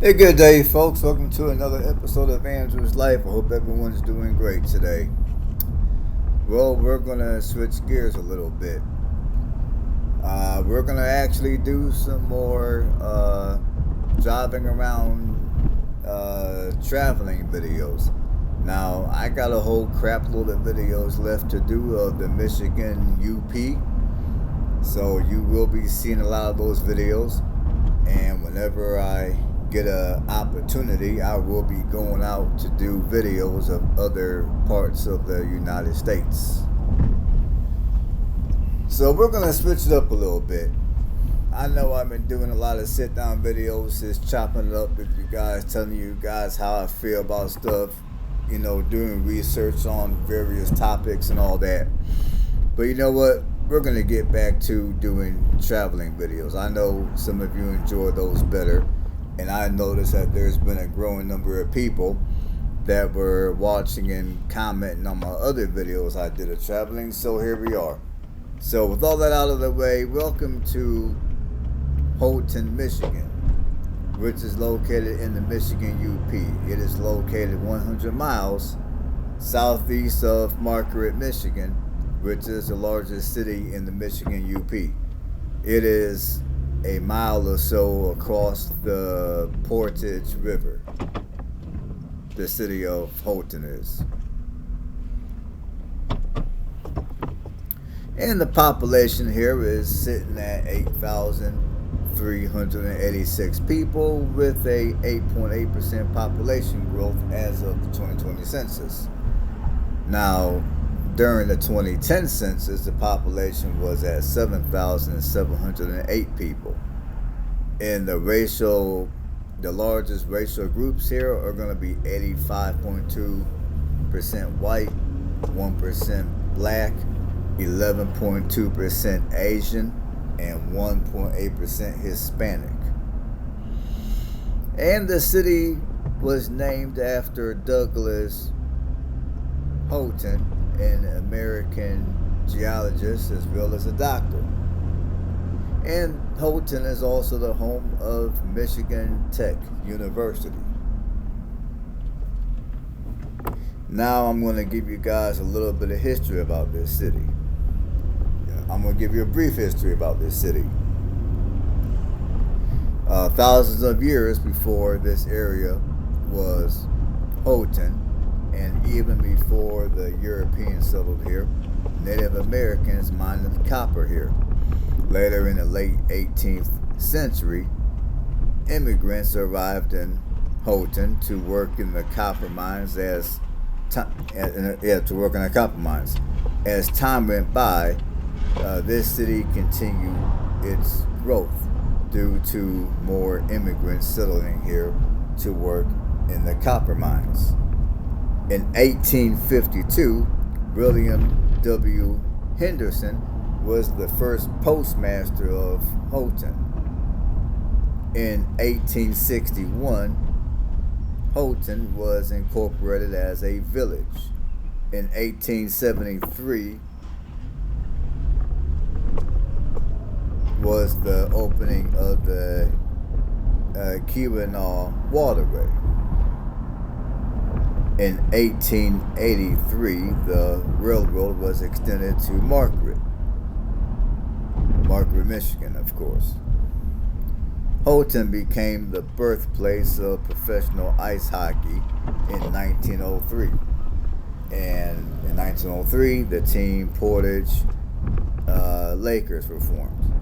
Hey, good day, folks. Welcome to another episode of Andrew's Life. I hope everyone's doing great today. Well, we're going to switch gears a little bit. We're going to actually do some more driving around traveling videos. Now, I got a whole crap load of videos left to do of the Michigan UP. So you will be seeing a lot of those videos. And whenever I get an opportunity, I will be going out to do videos of other parts of the United States. So we're going to switch it up a little bit. I know I've been doing a lot of sit down videos, just chopping it up with you guys, telling you guys how I feel about stuff, doing research on various topics and all that. But you know what? We're going to get back to doing traveling videos. I know some of you enjoy those better. And I noticed that there's been a growing number of people that were watching and commenting on my other videos I did of traveling. So here we are. So with all that out of the way, welcome to Houghton, Michigan, which is located in the Michigan UP. It is located 100 miles southeast of Margaret, Michigan, which is the largest city in the Michigan UP. It is a mile or so across the Portage River. The city of Houghton is. And the population here is sitting at 8,386 people with a 8.8% population growth as of the 2020 census. Now, during the 2010 census, the population was at 7,708 people. And the largest racial groups here are going to be 85.2% white, 1% black, 11.2% Asian, and 1.8% Hispanic. And the city was named after Douglas Houghton, an American geologist as well as a doctor. And Houghton is also the home of Michigan Tech University. Now I'm going to give you guys a little bit of history about this city. I'm going to give you a brief history about this city. Thousands of years before this area was Houghton, and even before the Europeans settled here, Native Americans mined copper here. Later in the late 18th century, immigrants arrived in Houghton to work in the copper mines As time went by, this city continued its growth due to more immigrants settling here to work in the copper mines. In 1852, William W. Henderson was the first postmaster of Houghton. In 1861, Houghton was incorporated as a village. In 1873 was the opening of the Keweenaw Waterway. In 1883, the railroad was extended to Margaret, Michigan, of course. Houghton became the birthplace of professional ice hockey in 1903. And in 1903, the team Portage Lakers were formed.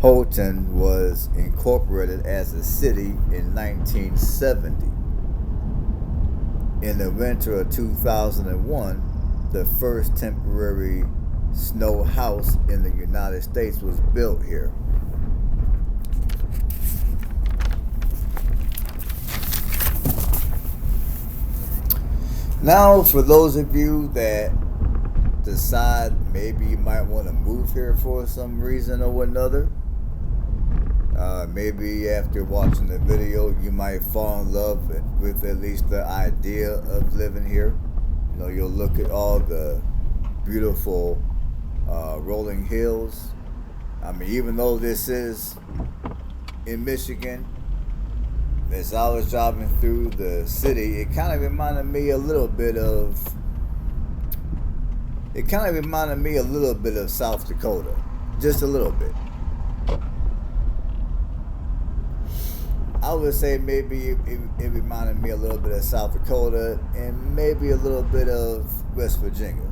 Houghton was incorporated as a city in 1970. In the winter of 2001, the first temporary snow house in the United States was built here. Now, for those of you that decide maybe you might want to move here for some reason or another, maybe after watching the video, you might fall in love with at least the idea of living here. You'll look at all the beautiful rolling hills. I mean, even though this is in Michigan, as I was driving through the city, it kind of reminded me a little bit of. It kind of reminded me a little bit of South Dakota, just a little bit. I would say maybe it reminded me a little bit of South Dakota and maybe a little bit of West Virginia.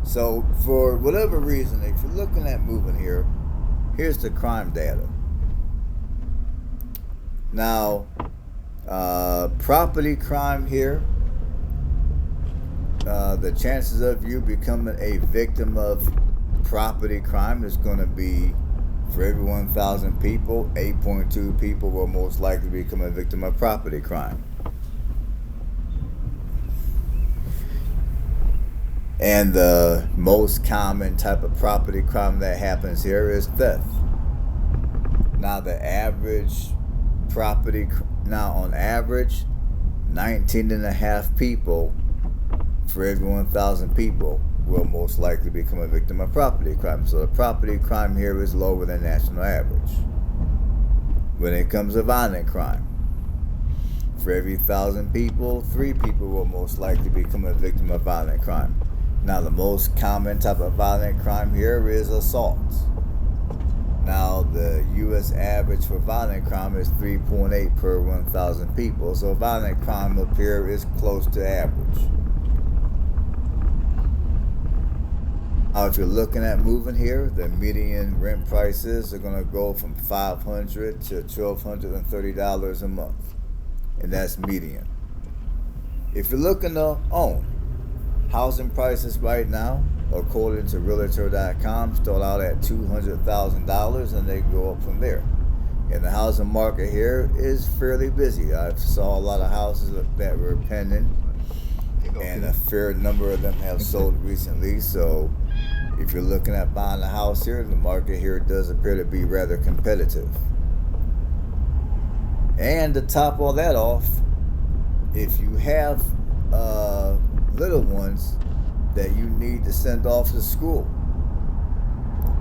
So for whatever reason, if you're looking at moving here, here's the crime data. Now, property crime here, the chances of you becoming a victim of property crime is going to be, for every 1,000 people, 8.2 people will most likely become a victim of property crime. And the most common type of property crime that happens here is theft. Now the average on average, 19.5 people for every 1,000 people will most likely become a victim of property crime. So the property crime here is lower than national average. When it comes to violent crime, for every 1,000 people, 3 people will most likely become a victim of violent crime. Now the most common type of violent crime here is assaults. Now the U.S. average for violent crime is 3.8 per 1,000 people. So violent crime up here is close to average. Now, if you're looking at moving here, the median rent prices are going to go from $500 to $1,230 a month, and that's median. If you're looking to own, housing prices right now, according to Realtor.com, start out at $200,000 and they go up from there. And the housing market here is fairly busy. I saw a lot of houses that were pending, and a fair number of them have sold recently. So if you're looking at buying a house here, the market here does appear to be rather competitive. And to top all that off, if you have little ones that you need to send off to school,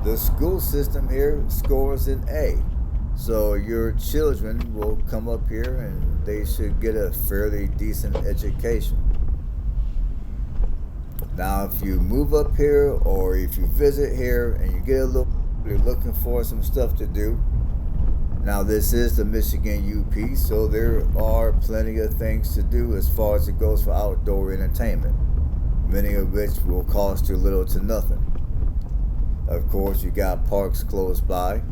the school system here scores an A. So your children will come up here and they should get a fairly decent education. Now, if you move up here or if you visit here and you get a little, you're looking for some stuff to do. Now, this is the Michigan UP, so there are plenty of things to do as far as it goes for outdoor entertainment, many of which will cost you little to nothing. Of course, you got parks close by.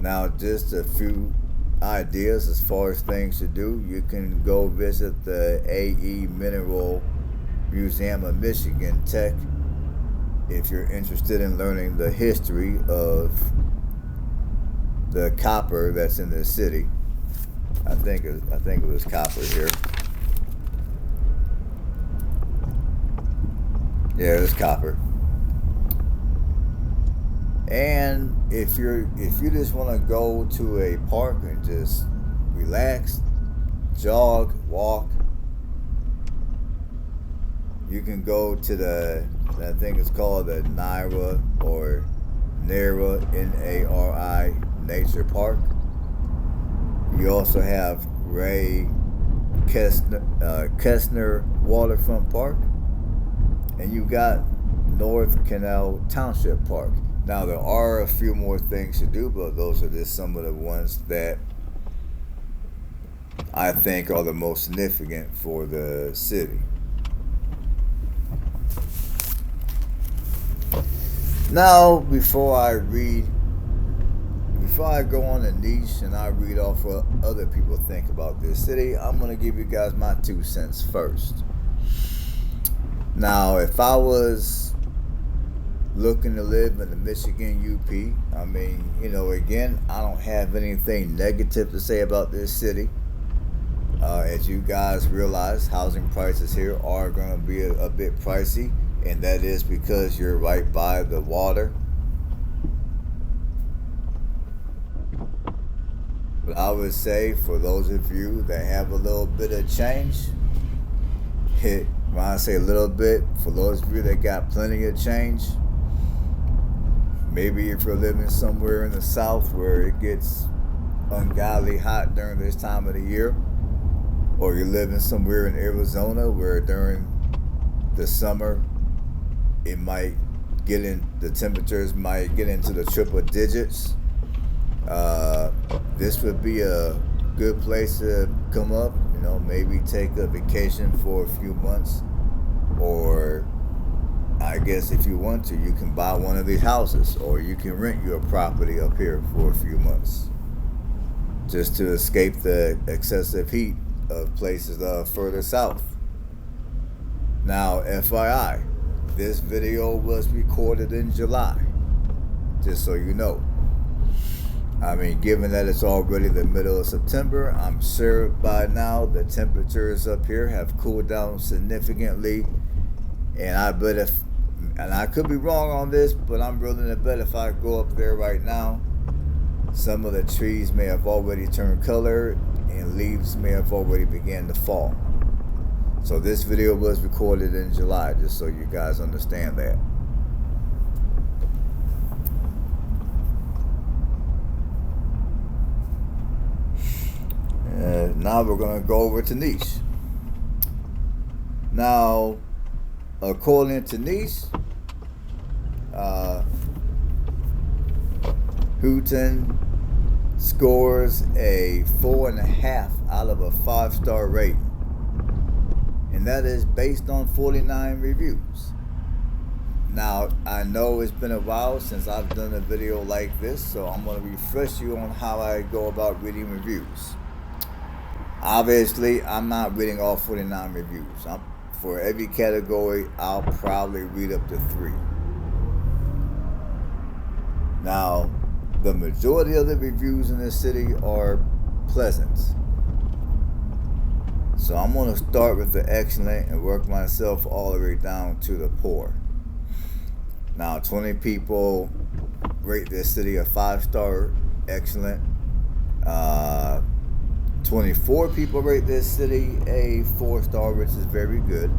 Now, just a few ideas as far as things to do. You can go visit the AE Mineral Museum of Michigan Tech if you're interested in learning the history of the copper that's in the city. I think it was copper here. Yeah, it was copper. And if you just want to go to a park and just relax, jog, walk, you can go to I think it's called the Naira or Nara, Nari Nature Park. You also have Ray Kestner Waterfront Park, and you got North Canal Township Park. Now there are a few more things to do, but those are just some of the ones that I think are the most significant for the city. Now, before I go on a niche and I read off what other people think about this city, I'm going to give you guys my 2 cents first. Now, if I was looking to live in the Michigan UP, I mean, again, I don't have anything negative to say about this city. As you guys realize, housing prices here are going to be a bit pricey, and that is because you're right by the water. But I would say for those of you that have a little bit of change, when I say a little bit, for those of you that got plenty of change, maybe if you're living somewhere in the South where it gets ungodly hot during this time of the year, or you're living somewhere in Arizona where during the summer it might the temperatures might get into the triple digits. This would be a good place to come up, maybe take a vacation for a few months, or I guess if you want to, you can buy one of these houses, or you can rent your property up here for a few months just to escape the excessive heat of places further south. Now, FYI, this video was recorded in July, just so you know. I mean, given that it's already the middle of September, I'm sure by now the temperatures up here have cooled down significantly. And I could be wrong on this, but I'm willing to bet if I go up there right now, some of the trees may have already turned color and leaves may have already begun to fall. So this video was recorded in July, just so you guys understand that. Now we're going to go over to Niche. Now, according to Niche, Houghton scores a 4.5 out of a 5-star rating. And that is based on 49 reviews. Now, I know it's been a while since I've done a video like this, so I'm going to refresh you on how I go about reading reviews. Obviously, I'm not reading all 49 reviews. For every category, I'll probably read up to 3. Now, the majority of the reviews in this city are pleasant. So I'm going to start with the excellent and work myself all the way down to the poor. Now, 20 people rate this city a 5-star excellent. 24 people rate this city a 4-star, which is very good.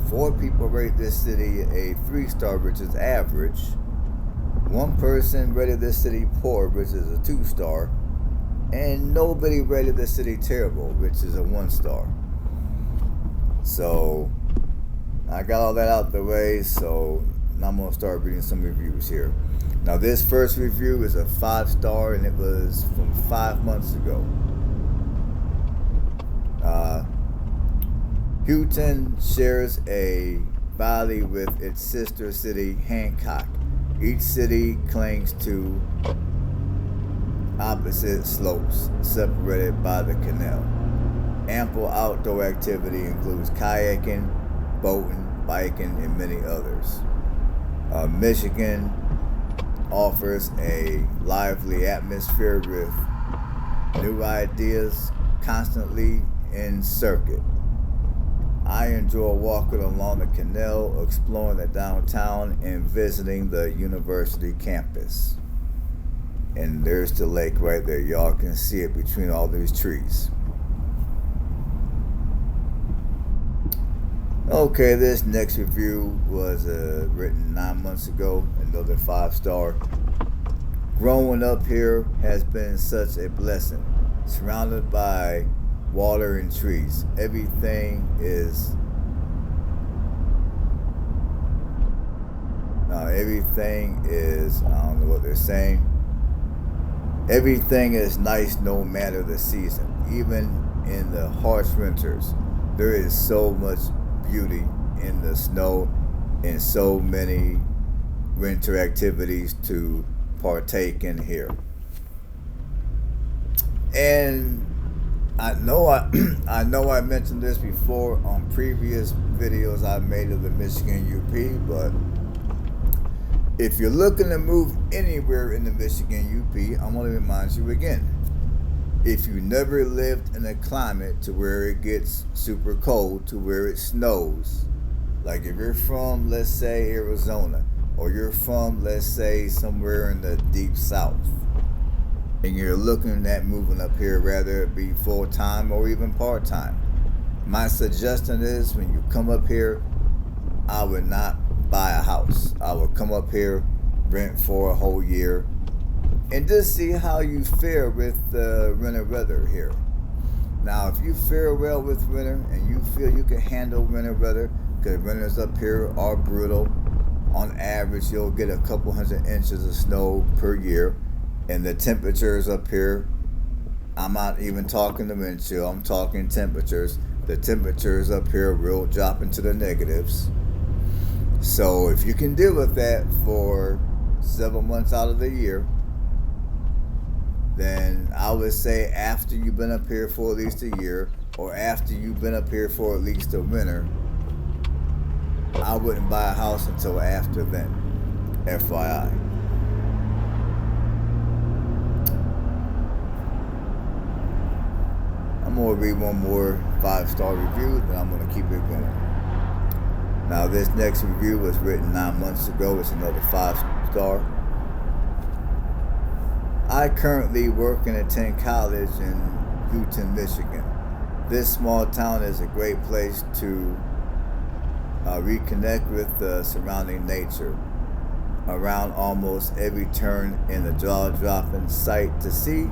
4 people rate this city a 3-star, which is average. 1 person rated this city poor, which is a 2-star. And nobody rated this city terrible, which is a 1-star. So I got all that out the way, so now I'm going to start reading some reviews here. Now, this first review is a 5-star, and it was from 5 months ago. Houghton shares a valley with its sister city, Hancock. Each city clings to opposite slopes, separated by the canal. Ample outdoor activity includes kayaking, boating, biking, and many others. Michigan offers a lively atmosphere with new ideas constantly in circuit. I enjoy walking along the canal, exploring the downtown, and visiting the university campus. And there's the lake right there. Y'all can see it between all these trees. Okay, this next review was written 9 months ago, another 5-star. Growing up here has been such a blessing. Surrounded by water and trees. Everything is I don't know what they're saying. Everything is nice no matter the season. Even in the harsh winters, there is so much beauty in the snow and so many winter activities to partake in here. And I know I mentioned this before on previous videos I made of the Michigan UP, but if you're looking to move anywhere in the Michigan UP, I'm going to remind you again. If you never lived in a climate to where it gets super cold, to where it snows, like if you're from, let's say, Arizona, or you're from, let's say, somewhere in the deep south, and you're looking at moving up here, whether it be full-time or even part-time, my suggestion is when you come up here, I would not buy a house. I would come up here, rent for a whole year, and just see how you fare with the winter weather here. Now, if you fare well with winter and you feel you can handle winter weather, because winters up here are brutal. On average, you'll get a couple hundred inches of snow per year, and the temperatures up here, I'm not even talking the wind chill, I'm talking temperatures. The temperatures up here will drop into the negatives. So if you can deal with that for several months out of the year, then I would say after you've been up here for at least a year, or after you've been up here for at least a winter, I wouldn't buy a house until after then. FYI. I'm going to read one more 5-star review, then I'm going to keep it going. Now, this next review was written 9 months ago. It's another 5-star. I currently work and attend college in Houghton, Michigan. This small town is a great place to reconnect with the surrounding nature. Around almost every turn in the jaw-dropping sight to see.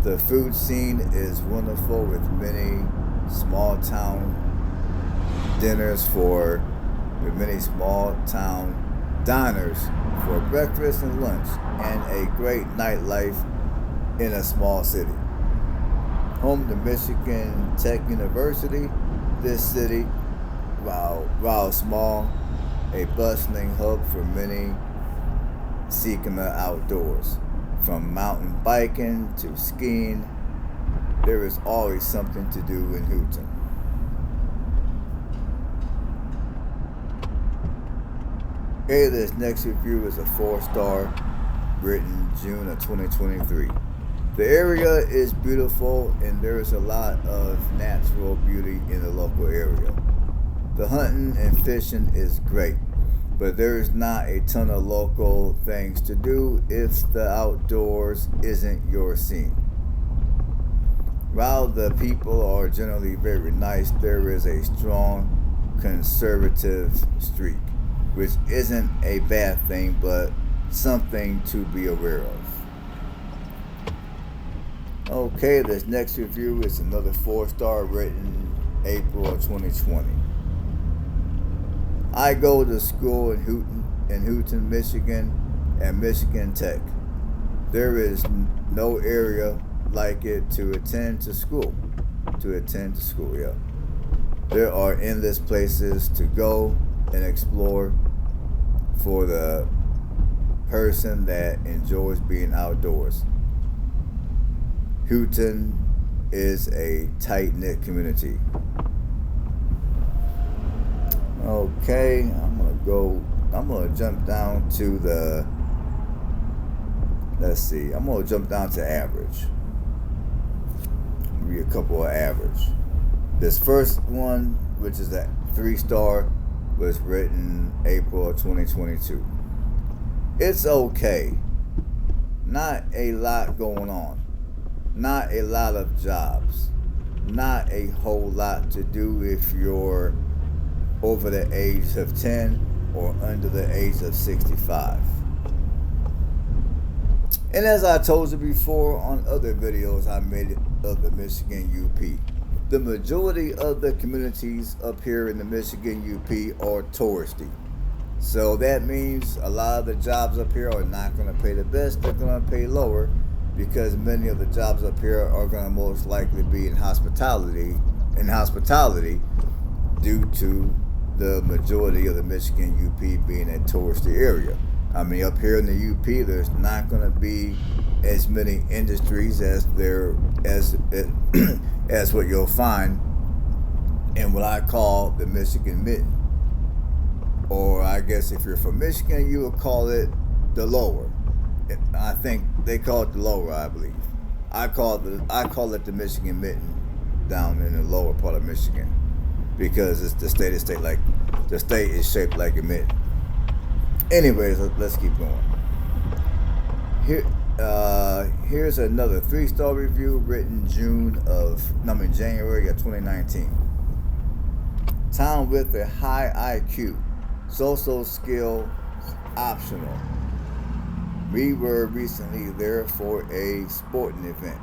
The food scene is wonderful with many small town dinners with many small town diners for breakfast and lunch, and a great nightlife in a small city. Home to Michigan Tech University, this city, while small, a bustling hub for many seeking the outdoors. From mountain biking to skiing, there is always something to do in Houghton. Okay, this next review is a 4-star, written June of 2023. The area is beautiful and there is a lot of natural beauty in the local area. The hunting and fishing is great, but there is not a ton of local things to do if the outdoors isn't your scene. While the people are generally very nice, there is a strong conservative streak, which isn't a bad thing, but something to be aware of. Okay, this next review is another 4-star, written April of 2020. I go to school in Houghton, Michigan, and Michigan Tech. There is no area like it to attend to school. Yeah. There are endless places to go and explore for the person that enjoys being outdoors. Houghton is a tight-knit community. Okay, I'm gonna jump down to I'm gonna jump down to average. Read a couple of average. This first one, which is a 3-star, was written April of 2022. It's okay. Not a lot going on. Not a lot of jobs. Not a whole lot to do if you're over the age of 10 or under the age of 65. And as I told you before on other videos I made of the Michigan UP, the majority of the communities up here in the Michigan UP are touristy. So that means a lot of the jobs up here are not going to pay the best, they're going to pay lower, because many of the jobs up here are going to most likely be in hospitality due to the majority of the Michigan UP being a touristy area. I mean, up here in the UP, there's not going to be as many industries as what you'll find in what I call the Michigan Mitten. Or I guess if you're from Michigan, you would call it the lower. I think they call it the lower, I believe. I call it the Michigan Mitten down in the lower part of Michigan, because it's the state is shaped like a mitten. Anyways, let's keep going. Here's another 3-star review written January of 2019. Town with a high IQ, social skill optional. We were recently there for a sporting event.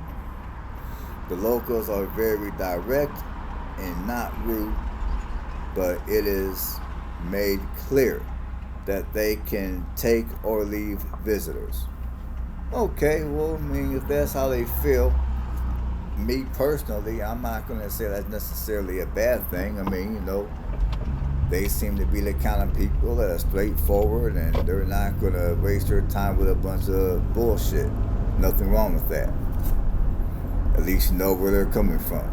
The locals are very direct and not rude, but it is made clear that they can take or leave visitors. Okay, well, I mean, if that's how they feel, me personally, I'm not going to say that's necessarily a bad thing. I mean, they seem to be the kind of people that are straightforward and they're not going to waste their time with a bunch of bullshit. Nothing wrong with that. At least you know where they're coming from.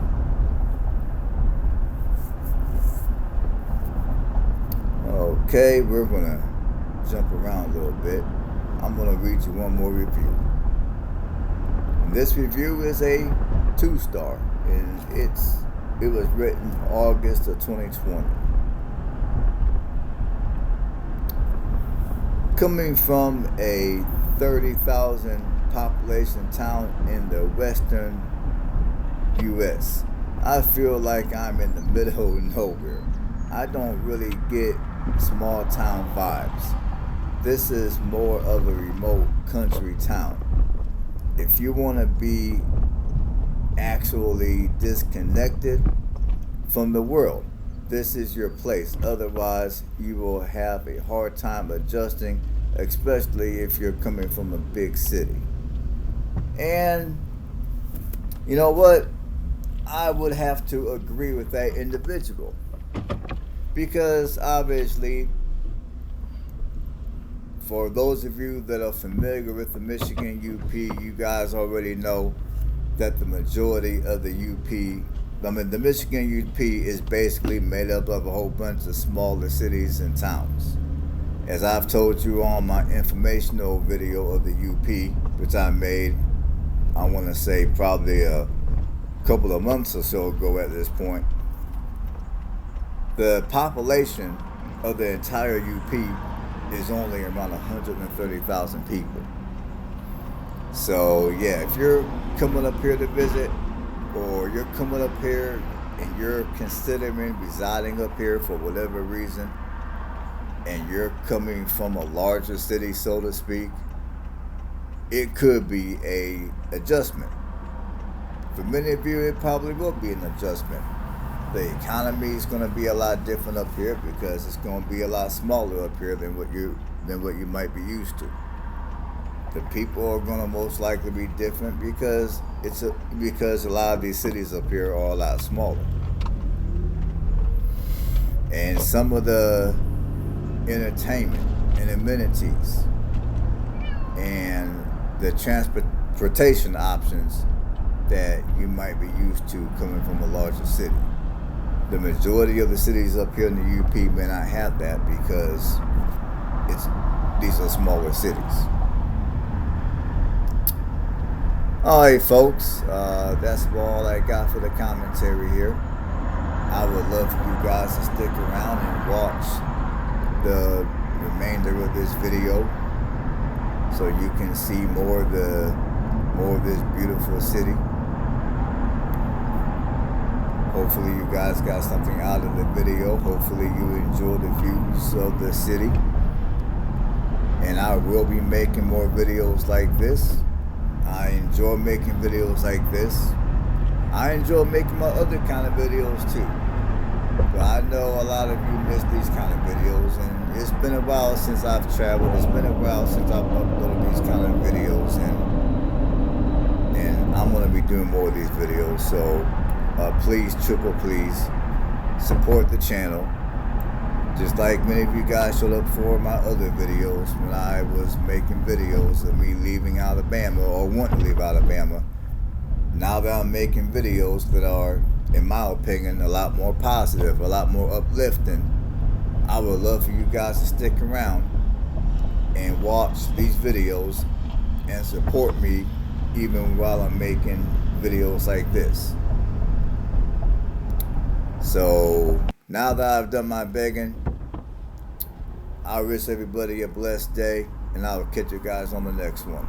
Okay, we're going to jump around a little bit. I'm going to read you one more review. And this review is a 2-star, and it was written August of 2020. Coming from a 30,000 population town in the western U.S., I feel like I'm in the middle of nowhere. I don't really get small town vibes. This is more of a remote country town. If you want to be actually disconnected from the world, this is your place. Otherwise, you will have a hard time adjusting, especially if you're coming from a big city. And you know what? I would have to agree with that individual. Because obviously, for those of you that are familiar with the Michigan UP, you guys already know that the majority of the the Michigan UP is basically made up of a whole bunch of smaller cities and towns. As I've told you on my informational video of the UP, which I made, I want to say probably a couple of months or so ago at this point, the population of the entire UP is only around 130,000 people. So yeah, if you're coming up here to visit, or you're coming up here and you're considering residing up here for whatever reason, and you're coming from a larger city, so to speak, it could be a adjustment. For many of you, it probably will be an adjustment. The economy is going to be a lot different up here because it's going to be a lot smaller up here than what you might be used to. The people are going to most likely be different because a lot of these cities up here are a lot smaller, and some of the entertainment and amenities and the transportation options that you might be used to coming from a larger city. The majority of the cities up here in the UP may not have that because these are smaller cities. Alright folks, that's all I got for the commentary here. I would love for you guys to stick around and watch the remainder of this video so you can see more of this beautiful city. Hopefully you guys got something out of the video. Hopefully you enjoy the views of the city. And I will be making more videos like this. I enjoy making videos like this. I enjoy making my other kind of videos too. But I know a lot of you miss these kind of videos, and it's been a while since I've traveled. It's been a while since I've uploaded these kind of videos, and I'm going to be doing more of these videos. So please support the channel. Just like many of you guys showed up for my other videos when I was making videos of me leaving Alabama or wanting to leave Alabama. Now that I'm making videos that are, in my opinion, a lot more positive, a lot more uplifting, I would love for you guys to stick around and watch these videos and support me even while I'm making videos like this. So now that I've done my begging, I wish everybody a blessed day, and I will catch you guys on the next one.